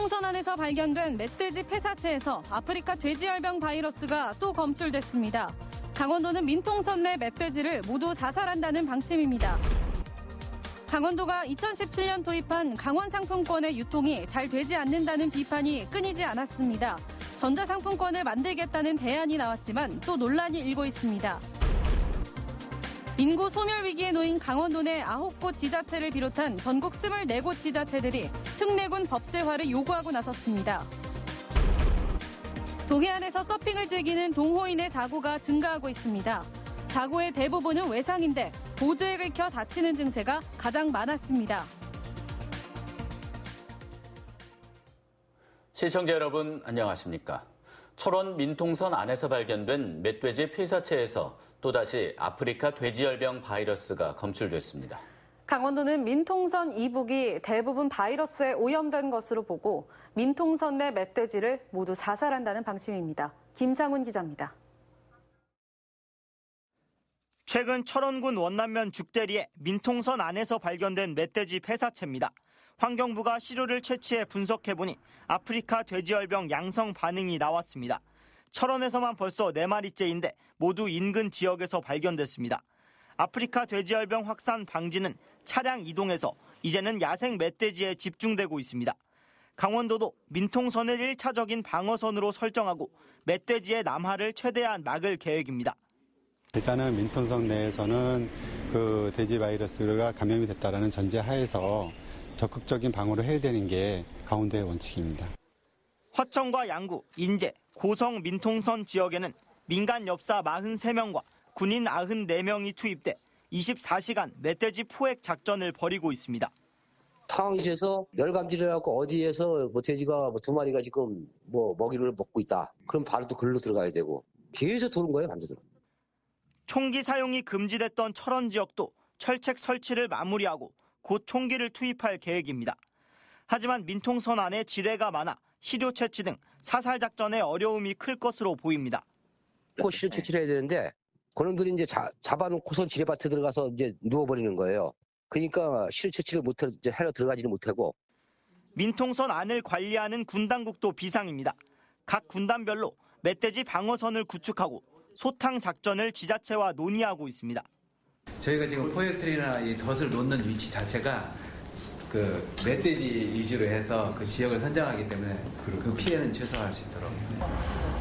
민통선 안에서 발견된 멧돼지 폐사체에서 아프리카 돼지열병 바이러스가 또 검출됐습니다. 강원도는 민통선 내 멧돼지를 모두 사살한다는 방침입니다. 강원도가 2017년 도입한 강원 상품권의 유통이 잘 되지 않는다는 비판이 끊이지 않았습니다. 전자상품권을 만들겠다는 대안이 나왔지만 또 논란이 일고 있습니다. 인구 소멸 위기에 놓인 강원도 내 9곳 지자체를 비롯한 전국 24곳 지자체들이 특례군 법제화를 요구하고 나섰습니다. 동해안에서 서핑을 즐기는 동호인의 사고가 증가하고 있습니다. 사고의 대부분은 외상인데 보조에 긁혀 다치는 증세가 가장 많았습니다. 시청자 여러분 안녕하십니까? 철원 민통선 안에서 발견된 멧돼지 폐사체에서 또다시 아프리카 돼지열병 바이러스가 검출됐습니다. 강원도는 민통선 이북이 대부분 바이러스에 오염된 것으로 보고 민통선 내 멧돼지를 모두 사살한다는 방침입니다. 김상훈 기자입니다. 최근 철원군 원남면 죽대리에 민통선 안에서 발견된 멧돼지 폐사체입니다. 환경부가 시료를 채취해 분석해보니 아프리카 돼지열병 양성 반응이 나왔습니다. 철원에서만 벌써 4마리째인데 모두 인근 지역에서 발견됐습니다. 아프리카 돼지열병 확산 방지는 차량 이동에서 이제는 야생 멧돼지에 집중되고 있습니다. 강원도도 민통선을 1차적인 방어선으로 설정하고 멧돼지의 남하를 최대한 막을 계획입니다. 일단은 민통선 내에서는 그 돼지 바이러스가 감염이 됐다는 전제하에서 적극적인 방어를 해야 되는 게 강원도의 원칙입니다. 화천과 양구, 인제, 고성 민통선 지역에는 민간 엽사 43명과 군인 94명이 투입돼 24시간 멧돼지 포획 작전을 벌이고 있습니다. 상황에서 열감지를 해갖고 어디에서 돼지가 2마리가 지금 먹이를 먹고 있다. 그럼 바로 또 글로 들어가야 되고 계속 도는 거예요, 밤새도록. 총기 사용이 금지됐던 철원 지역도 철책 설치를 마무리하고 곧 총기를 투입할 계획입니다. 하지만 민통선 안에 지뢰가 많아 시료 채취 등 사살 작전에 어려움이 클 것으로 보입니다. 꼭 시료 채취를 해야 되는데 그놈들이 이제 잡아놓고선 지뢰밭에 들어가서 이제 누워버리는 거예요. 그러니까 시료 채취를 못해 해러 들어가지는 못하고. 민통선 안을 관리하는 군 당국도 비상입니다. 각 군단별로 멧돼지 방어선을 구축하고 소탕 작전을 지자체와 논의하고 있습니다. 저희가 지금 포획틀이나 이 덫을 놓는 위치 자체가 그 멧돼지 위주로 해서 그 지역을 선정하기 때문에 그 피해는 최소화할 수 있도록.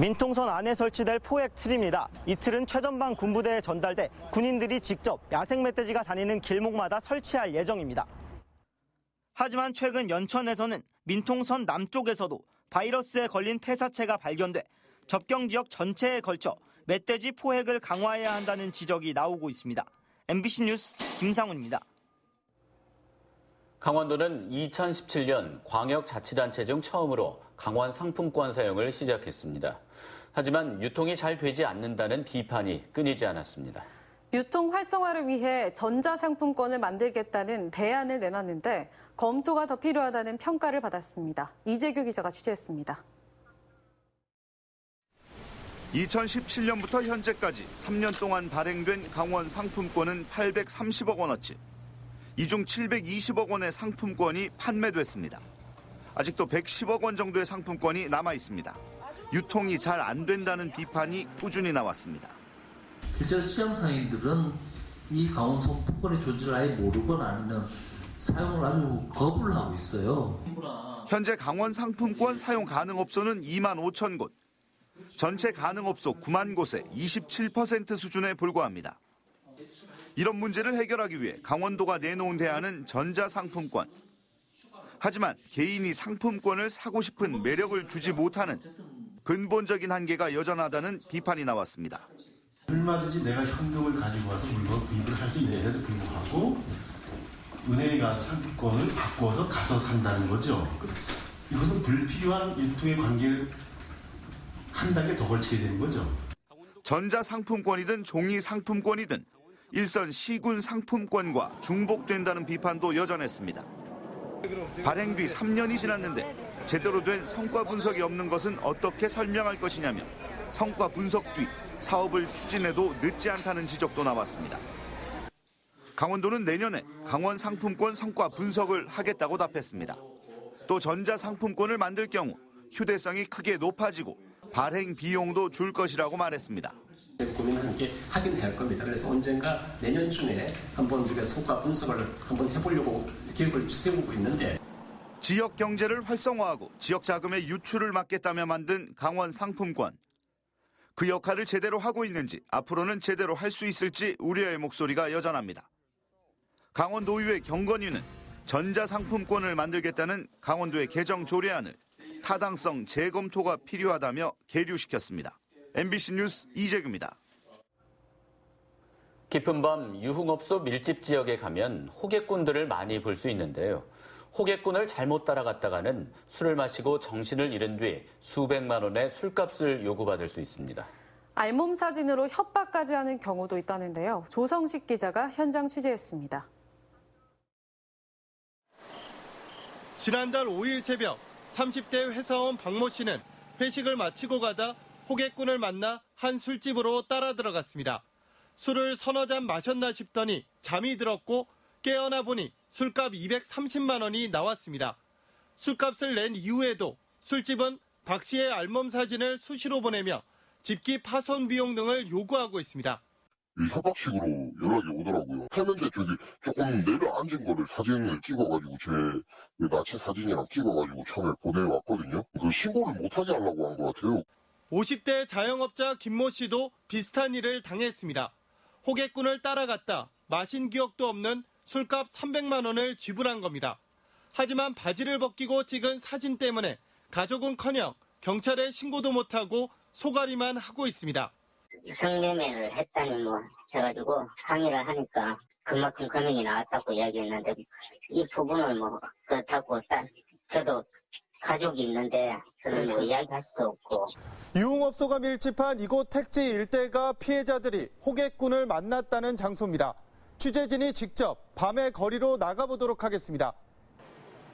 민통선 안에 설치될 포획 틀입니다. 이 틀은 최전방 군부대에 전달돼 군인들이 직접 야생 멧돼지가 다니는 길목마다 설치할 예정입니다. 하지만 최근 연천에서는 민통선 남쪽에서도 바이러스에 걸린 폐사체가 발견돼 접경 지역 전체에 걸쳐 멧돼지 포획을 강화해야 한다는 지적이 나오고 있습니다. MBC 뉴스 김상훈입니다. 강원도는 2017년 광역자치단체 중 처음으로 강원 상품권 사용을 시작했습니다. 하지만 유통이 잘 되지 않는다는 비판이 끊이지 않았습니다. 유통 활성화를 위해 전자상품권을 만들겠다는 대안을 내놨는데 검토가 더 필요하다는 평가를 받았습니다. 이재규 기자가 취재했습니다. 2017년부터 현재까지 3년 동안 발행된 강원 상품권은 830억 원어치. 이 중 720억 원의 상품권이 판매됐습니다. 아직도 110억 원 정도의 상품권이 남아 있습니다. 유통이 잘 안 된다는 비판이 꾸준히 나왔습니다. 실제로 시장상인들은 이 강원 상품권의 존재를 아예 모르거나 아니면 사용을 아주 거부를 하고 있어요. 현재 강원 상품권 사용 가능업소는 2만 5천 곳. 전체 가능업소 9만 곳의 27% 수준에 불과합니다. 이런 문제를 해결하기 위해 강원도가 내놓은 대안은 전자상품권. 하지만 개인이 상품권을 사고 싶은 매력을 주지 못하는 근본적인 한계가 여전하다는 비판이 나왔습니다. 얼마든지 내가 현금을 가지고 와서 물건 구입을 할 수 있는데도 불구하고 은행에 가서 상품권을 바꿔서 가서 산다는 거죠. 이것은 불필요한 유통의 관계를 한 단계 더 걸치게 되는 거죠. 전자상품권이든 종이 상품권이든 일선 시군 상품권과 중복된다는 비판도 여전했습니다. 발행 뒤 3년이 지났는데 제대로 된 성과 분석이 없는 것은 어떻게 설명할 것이냐며 성과 분석 뒤 사업을 추진해도 늦지 않다는 지적도 나왔습니다. 강원도는 내년에 강원 상품권 성과 분석을 하겠다고 답했습니다. 또 전자상품권을 만들 경우 휴대성이 크게 높아지고 발행 비용도 줄 것이라고 말했습니다. 고민을 함께 하긴 할 겁니다. 그래서 언젠가 내년쯤에 한번 우리가 성과 분석을 한번 해보려고 계획을 세우고 있는데 지역 경제를 활성화하고 지역 자금의 유출을 막겠다며 만든 강원 상품권. 그 역할을 제대로 하고 있는지 앞으로는 제대로 할 수 있을지 우려의 목소리가 여전합니다. 강원노유의 경건위는 전자상품권을 만들겠다는 강원도의 개정 조례안을 타당성 재검토가 필요하다며 계류시켰습니다. MBC 뉴스 이재규입니다. 깊은 밤 유흥업소 밀집 지역에 가면 호객꾼들을 많이 볼 수 있는데요. 호객꾼을 잘못 따라갔다가는 술을 마시고 정신을 잃은 뒤 수백만 원의 술값을 요구받을 수 있습니다. 알몸 사진으로 협박까지 하는 경우도 있다는데요. 조성식 기자가 현장 취재했습니다. 지난달 5일 새벽 30대 회사원 박모 씨는 회식을 마치고 가다 호객꾼을 만나 한 술집으로 따라 들어갔습니다. 술을 서너 잔 마셨나 싶더니 잠이 들었고 깨어나 보니 술값 230만 원이 나왔습니다. 술값을 낸 이후에도 술집은 박 씨의 알몸 사진을 수시로 보내며 집기 파손 비용 등을 요구하고 있습니다. 협박식으로 연락이 오더라고요. 했는데 저기 조금 내려앉은 거를 사진을 찍어가지고 제 나체 사진이랑 찍어가지고 처음에 보내왔거든요. 그 신고를 못하게 하려고 한 것 같아요. 50대 자영업자 김모 씨도 비슷한 일을 당했습니다. 호객꾼을 따라갔다 마신 기억도 없는 술값 300만 원을 지불한 겁니다. 하지만 바지를 벗기고 찍은 사진 때문에 가족은커녕 경찰에 신고도 못하고 소가리만 하고 있습니다. 성매매를 했다니 해가지고 항의를 하니까 그만큼 금액이 나왔다고 이야기했는데 이 부분을 그렇다고 저도 가족이 있는데 그걸 이야기할 수도 없고. 유흥업소가 밀집한 이곳 택지 일대가 피해자들이 호객꾼을 만났다는 장소입니다. 취재진이 직접 밤의 거리로 나가보도록 하겠습니다.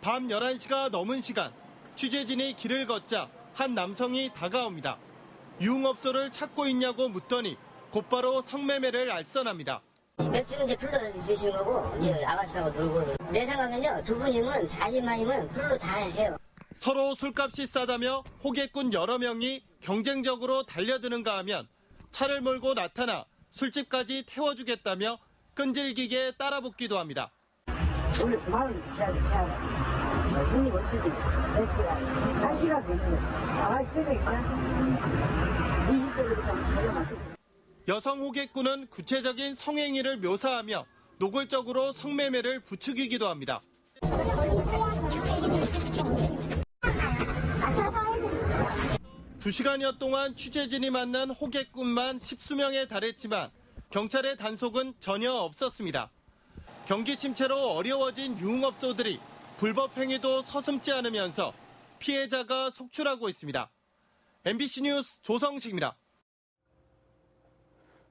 밤 11시가 넘은 시간, 취재진이 길을 걷자 한 남성이 다가옵니다. 유흥업소를 찾고 있냐고 묻더니 곧바로 성매매를 알선합니다. 맥주는 이제 풀로 드시는 거고 이제 아가씨하고 놀고 내 생각은요 두 분이면 40만이면 풀로 다 해요. 서로 술값이 싸다며 호객꾼 여러 명이 경쟁적으로 달려드는가 하면 차를 몰고 나타나 술집까지 태워주겠다며 끈질기게 따라붙기도 합니다. 원래 마을 비싸게 손님 없어도 몇 시간, 1시간 되면 아가씨 쓰니까 20대부터 저렴하게. 여성 호객꾼은 구체적인 성행위를 묘사하며 노골적으로 성매매를 부추기기도 합니다. 2시간여 동안 취재진이 만난 호객꾼만 10수명에 달했지만 경찰의 단속은 전혀 없었습니다. 경기 침체로 어려워진 유흥업소들이 불법 행위도 서슴지 않으면서 피해자가 속출하고 있습니다. MBC 뉴스 조성식입니다.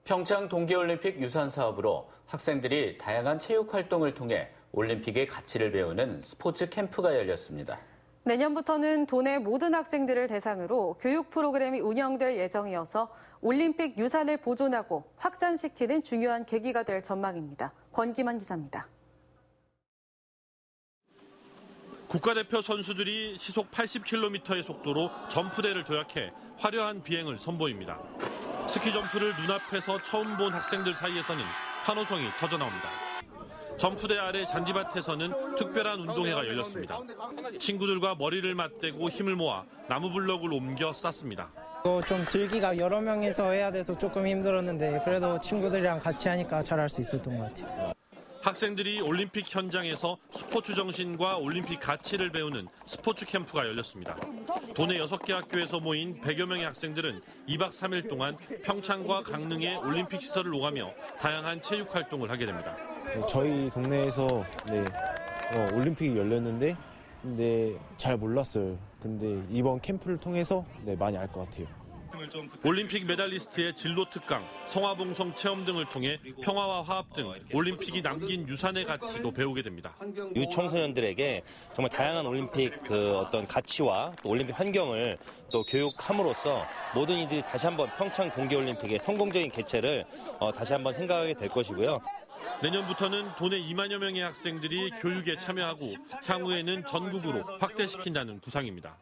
평창 동계올림픽 유산 사업으로 학생들이 다양한 체육 활동을 통해 올림픽의 가치를 배우는 스포츠 캠프가 열렸습니다. 내년부터는 도내 모든 학생들을 대상으로 교육 프로그램이 운영될 예정이어서 올림픽 유산을 보존하고 확산시키는 중요한 계기가 될 전망입니다. 권기만 기자입니다. 국가대표 선수들이 시속 80km의 속도로 점프대를 도약해 화려한 비행을 선보입니다. 스키 점프를 눈앞에서 처음 본 학생들 사이에서는 환호성이 터져나옵니다. 점프대 아래 잔디밭에서는 특별한 운동회가 열렸습니다. 친구들과 머리를 맞대고 힘을 모아 나무 블럭을 옮겨 쌓습니다. 좀 들기가 여러 명이서 해야 돼서 조금 힘들었는데 그래도 친구들이랑 같이 하니까 잘할 수 있었던 것 같아요. 학생들이 올림픽 현장에서 스포츠 정신과 올림픽 가치를 배우는 스포츠 캠프가 열렸습니다. 도내 6개 학교에서 모인 100여 명의 학생들은 2박 3일 동안 평창과 강릉의 올림픽 시설을 오가며 다양한 체육 활동을 하게 됩니다. 저희 동네에서 올림픽이 열렸는데 잘 몰랐어요. 근데 이번 캠프를 통해서 많이 알 것 같아요. 올림픽 메달리스트의 진로 특강, 성화봉송 체험 등을 통해 평화와 화합 등 올림픽이 남긴 유산의 가치도 배우게 됩니다. 유청소년들에게 정말 다양한 올림픽 어떤 가치와 또 올림픽 환경을 또 교육함으로써 모든 이들이 다시 한번 평창 동계올림픽의 성공적인 개최를 다시 한번 생각하게 될 것이고요. 내년부터는 도내 2만여 명의 학생들이 교육에 참여하고 향후에는 전국으로 확대시킨다는 구상입니다.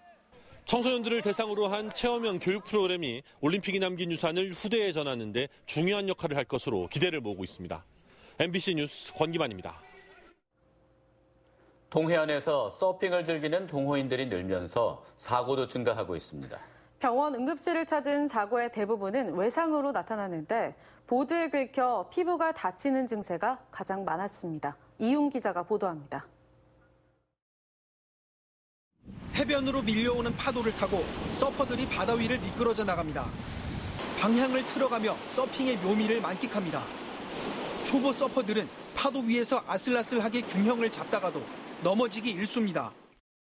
청소년들을 대상으로 한 체험형 교육 프로그램이 올림픽이 남긴 유산을 후대에 전하는 데 중요한 역할을 할 것으로 기대를 모으고 있습니다. MBC 뉴스 권기만입니다. 동해안에서 서핑을 즐기는 동호인들이 늘면서 사고도 증가하고 있습니다. 병원 응급실을 찾은 사고의 대부분은 외상으로 나타나는데 보드에 긁혀 피부가 다치는 증세가 가장 많았습니다. 이용 기자가 보도합니다. 해변으로 밀려오는 파도를 타고 서퍼들이 바다 위를 미끄러져 나갑니다. 방향을 틀어가며 서핑의 묘미를 만끽합니다. 초보 서퍼들은 파도 위에서 아슬아슬하게 균형을 잡다가도 넘어지기 일쑤입니다.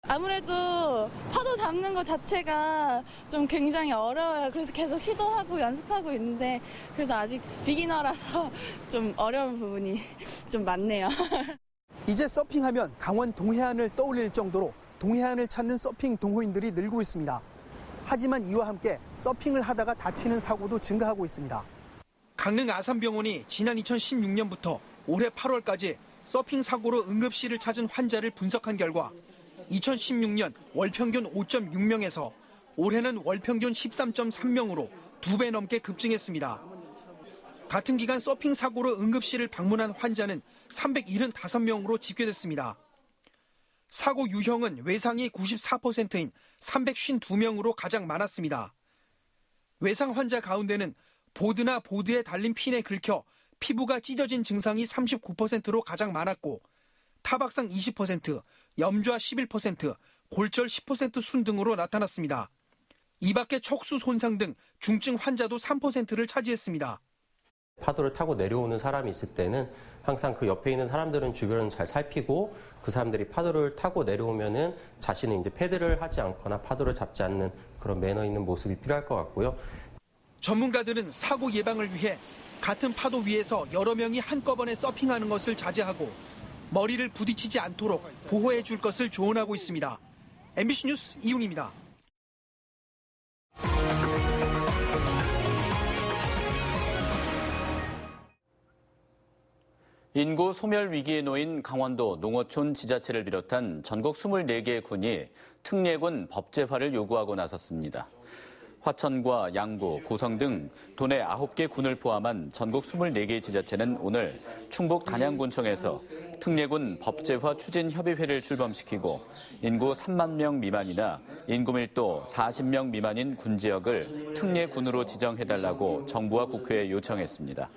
아무래도 파도 잡는 것 자체가 좀 굉장히 어려워요. 그래서 계속 시도하고 연습하고 있는데 그래도 아직 비기너라서 좀 어려운 부분이 좀 많네요. 이제 서핑하면 강원 동해안을 떠올릴 정도로 동해안을 찾는 서핑 동호인들이 늘고 있습니다. 하지만 이와 함께 서핑을 하다가 다치는 사고도 증가하고 있습니다. 강릉 아산병원이 지난 2016년부터 올해 8월까지 서핑 사고로 응급실을 찾은 환자를 분석한 결과 2016년 월평균 5.6명에서 올해는 월평균 13.3명으로 2배 넘게 급증했습니다. 같은 기간 서핑 사고로 응급실을 방문한 환자는 375명으로 집계됐습니다. 사고 유형은 외상이 94%인 352명으로 가장 많았습니다. 외상 환자 가운데는 보드나 보드에 달린 핀에 긁혀 피부가 찢어진 증상이 39%로 가장 많았고 타박상 20%, 염좌 11%, 골절 10% 순 등으로 나타났습니다. 이 밖에 척수 손상 등 중증 환자도 3%를 차지했습니다. 파도를 타고 내려오는 사람이 있을 때는 항상 그 옆에 있는 사람들은 주변을 잘 살피고 그 사람들이 파도를 타고 내려오면은 자신이 이제 패드를 하지 않거나 파도를 잡지 않는 그런 매너 있는 모습이 필요할 것 같고요. 전문가들은 사고 예방을 위해 같은 파도 위에서 여러 명이 한꺼번에 서핑하는 것을 자제하고 머리를 부딪히지 않도록 보호해 줄 것을 조언하고 있습니다. MBC 뉴스 이웅입니다. 인구 소멸 위기에 놓인 강원도 농어촌 지자체를 비롯한 전국 24개의 군이 특례군 법제화를 요구하고 나섰습니다. 화천과 양구, 구성 등 도내 9개 군을 포함한 전국 24개 지자체는 오늘 충북 단양군청에서 특례군 법제화 추진협의회를 출범시키고 인구 3만 명 미만이나 인구 밀도 40명 미만인 군 지역을 특례군으로 지정해달라고 정부와 국회에 요청했습니다.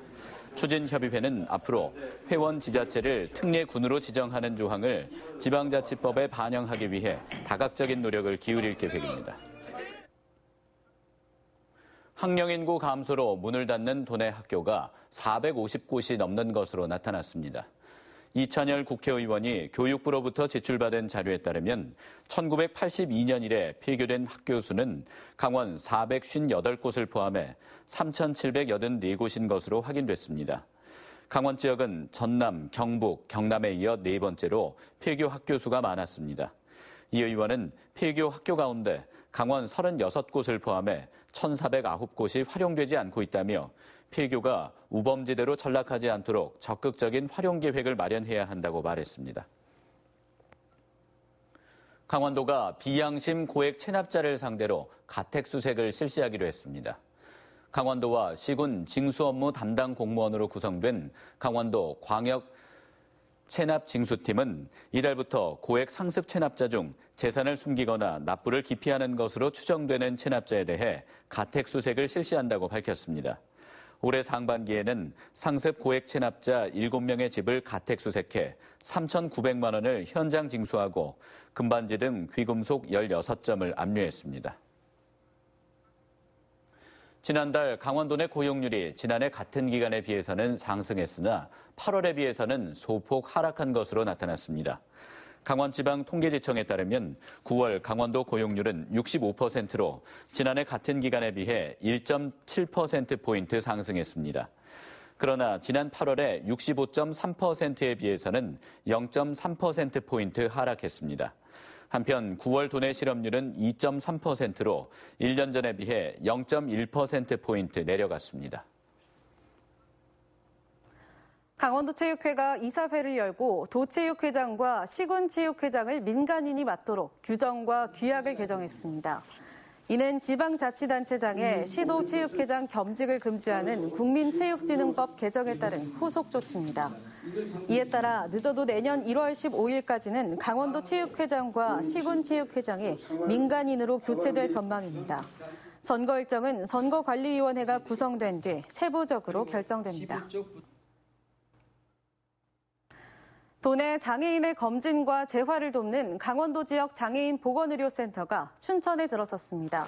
추진협의회는 앞으로 회원 지자체를 특례군으로 지정하는 조항을 지방자치법에 반영하기 위해 다각적인 노력을 기울일 계획입니다. 학령 인구 감소로 문을 닫는 도내 학교가 450곳이 넘는 것으로 나타났습니다. 이찬열 국회의원이 교육부로부터 제출받은 자료에 따르면 1982년 이래 폐교된 학교 수는 강원 458곳을 포함해 3,784곳인 것으로 확인됐습니다. 강원 지역은 전남, 경북, 경남에 이어 네 번째로 폐교 학교 수가 많았습니다. 이 의원은 폐교 학교 가운데 강원 36곳을 포함해 1,409곳이 활용되지 않고 있다며 폐교가 우범지대로 전락하지 않도록 적극적인 활용 계획을 마련해야 한다고 말했습니다. 강원도가 비양심 고액 체납자를 상대로 가택수색을 실시하기로 했습니다. 강원도와 시군 징수 업무 담당 공무원으로 구성된 강원도 광역 체납징수팀은 이달부터 고액 상습 체납자 중 재산을 숨기거나 납부를 기피하는 것으로 추정되는 체납자에 대해 가택수색을 실시한다고 밝혔습니다. 올해 상반기에는 상습 고액 체납자 7명의 집을 가택수색해 3,900만 원을 현장 징수하고 금반지 등 귀금속 16점을 압류했습니다. 지난달 강원도 내 고용률이 지난해 같은 기간에 비해서는 상승했으나 8월에 비해서는 소폭 하락한 것으로 나타났습니다. 강원지방통계지청에 따르면 9월 강원도 고용률은 65%로 지난해 같은 기간에 비해 1.7%포인트 상승했습니다. 그러나 지난 8월에 65.3%에 비해서는 0.3%포인트 하락했습니다. 한편 9월 도내 실업률은 2.3%로 1년 전에 비해 0.1%포인트 내려갔습니다. 강원도체육회가 이사회를 열고 도체육회장과 시군체육회장을 민간인이 맡도록 규정과 규약을 개정했습니다. 이는 지방자치단체장의 시도체육회장 겸직을 금지하는 국민체육진흥법 개정에 따른 후속 조치입니다. 이에 따라 늦어도 내년 1월 15일까지는 강원도 체육회장과 시군체육회장이 민간인으로 교체될 전망입니다. 선거 일정은 선거관리위원회가 구성된 뒤 세부적으로 결정됩니다. 도내 장애인의 검진과 재활을 돕는 강원도 지역 장애인 보건의료센터가 춘천에 들어섰습니다.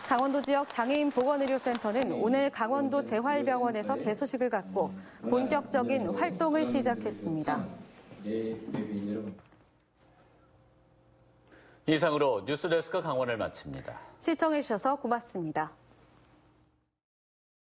강원도 지역 장애인 보건의료센터는 오늘 강원도 재활병원에서 개소식을 갖고 본격적인 활동을 시작했습니다. 이상으로 뉴스데스크 강원을 마칩니다. 시청해주셔서 고맙습니다.